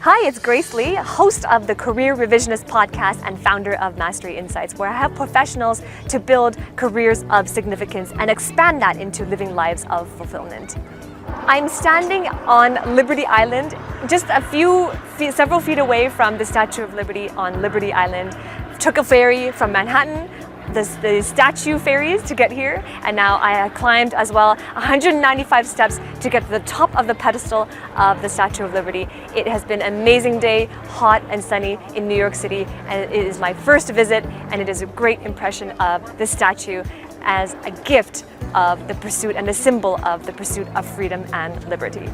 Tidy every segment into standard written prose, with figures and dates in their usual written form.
Hi, it's Grace Lee, host of the Career Revisionist podcast and founder of Mastery Insights, where I have professionals to build careers of significance and expand that into living lives of fulfillment. I'm standing on Liberty Island, just several feet away from the Statue of Liberty on Liberty Island. Took a ferry from Manhattan, the statue ferries to get here, and now I climbed as well 195 steps to get to the top of the pedestal of the Statue of Liberty. It has been an amazing day, hot and sunny in New York City, and it is my first visit, and it is a great impression of the statue as a gift of the pursuit and a symbol of the pursuit of freedom and liberty.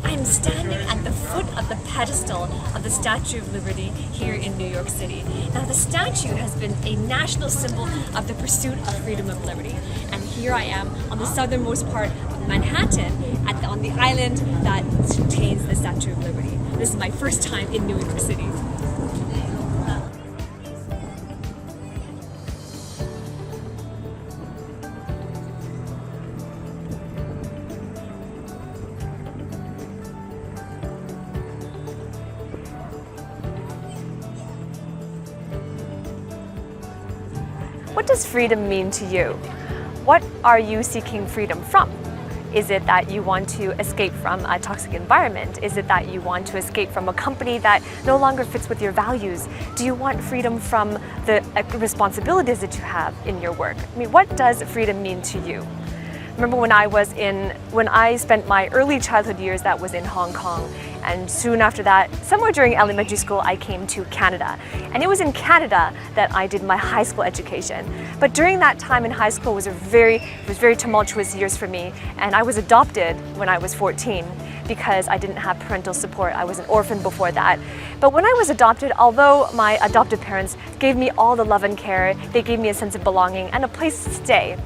I'm standing at the foot of the pedestal of the Statue of Liberty here in New York City. Now, the statue has been a national symbol of the pursuit of freedom and liberty. And here I am on the southernmost part of Manhattan on the island that contains the Statue of Liberty. This is my first time in New York City. What does freedom mean to you? What are you seeking freedom from? Is it that you want to escape from a toxic environment? Is it that you want to escape from a company that no longer fits with your values? Do you want freedom from the responsibilities that you have in your work? I mean, what does freedom mean to you? Remember when I spent my early childhood years, that was in Hong Kong, and soon after that, somewhere during elementary school, I came to Canada. And it was in Canada that I did my high school education. But during that time in high school was very tumultuous years for me, and I was adopted when I was 14 because I didn't have parental support. I was an orphan before that. But when I was adopted, although my adoptive parents gave me all the love and care, they gave me a sense of belonging and a place to stay,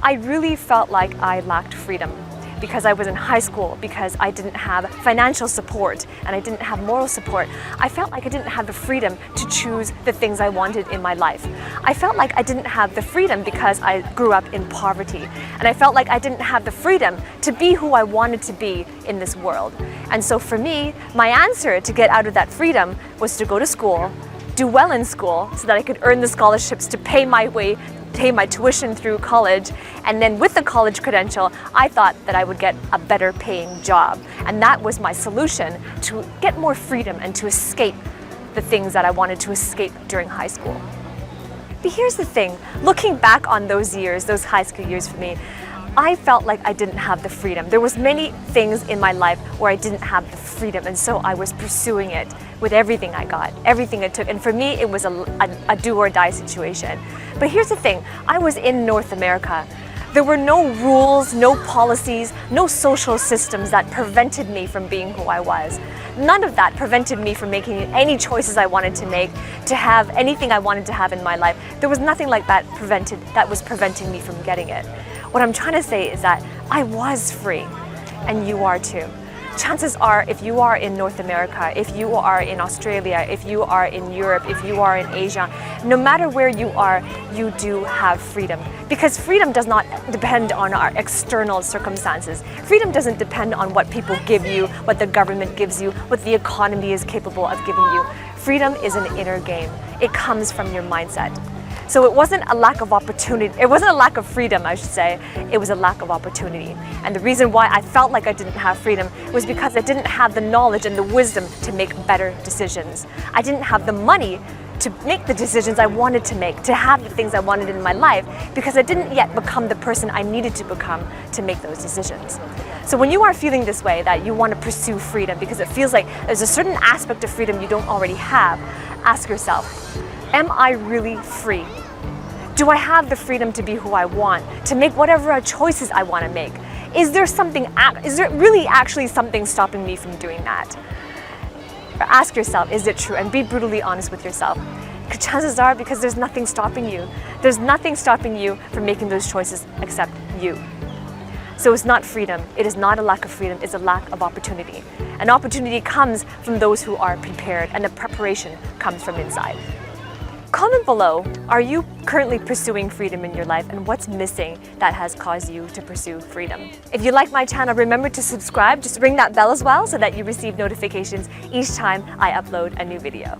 I really felt like I lacked freedom because I was in high school, because I didn't have financial support and I didn't have moral support. I felt like I didn't have the freedom to choose the things I wanted in my life. I felt like I didn't have the freedom because I grew up in poverty, and I felt like I didn't have the freedom to be who I wanted to be in this world. And so for me, my answer to get out of that freedom was to go to school, do well in school so that I could earn the scholarships to pay my tuition through college, and then with the college credential, I thought that I would get a better paying job. And that was my solution to get more freedom and to escape the things that I wanted to escape during high school. But here's the thing, looking back on those years, those high school years for me, I felt like I didn't have the freedom. There was many things in my life where I didn't have the freedom, and so I was pursuing it with everything I got, everything it took. And for me, it was a do or die situation. But here's the thing, I was in North America. There were no rules, no policies, no social systems that prevented me from being who I was. None of that prevented me from making any choices I wanted to make, to have anything I wanted to have in my life. There was nothing like that was preventing me from getting it. What I'm trying to say is that I was free, and you are too. Chances are, if you are in North America, if you are in Australia, if you are in Europe, if you are in Asia, no matter where you are, you do have freedom. Because freedom does not depend on our external circumstances. Freedom doesn't depend on what people give you, what the government gives you, what the economy is capable of giving you. Freedom is an inner game. It comes from your mindset. So it wasn't a lack of opportunity, it wasn't a lack of freedom, I should say, it was a lack of opportunity. And the reason why I felt like I didn't have freedom was because I didn't have the knowledge and the wisdom to make better decisions. I didn't have the money to make the decisions I wanted to make, to have the things I wanted in my life, because I didn't yet become the person I needed to become to make those decisions. So when you are feeling this way, that you want to pursue freedom because it feels like there's a certain aspect of freedom you don't already have, ask yourself, am I really free? Do I have the freedom to be who I want, to make whatever choices I want to make? Is there really actually something stopping me from doing that? Ask yourself, is it true? And be brutally honest with yourself. Because chances are, because there's nothing stopping you. There's nothing stopping you from making those choices except you. So it's not freedom. It is not a lack of freedom. It's a lack of opportunity. And opportunity comes from those who are prepared, and the preparation comes from inside. Comment below, are you currently pursuing freedom in your life, and what's missing that has caused you to pursue freedom? If you like my channel, remember to subscribe. Just ring that bell as well so that you receive notifications each time I upload a new video.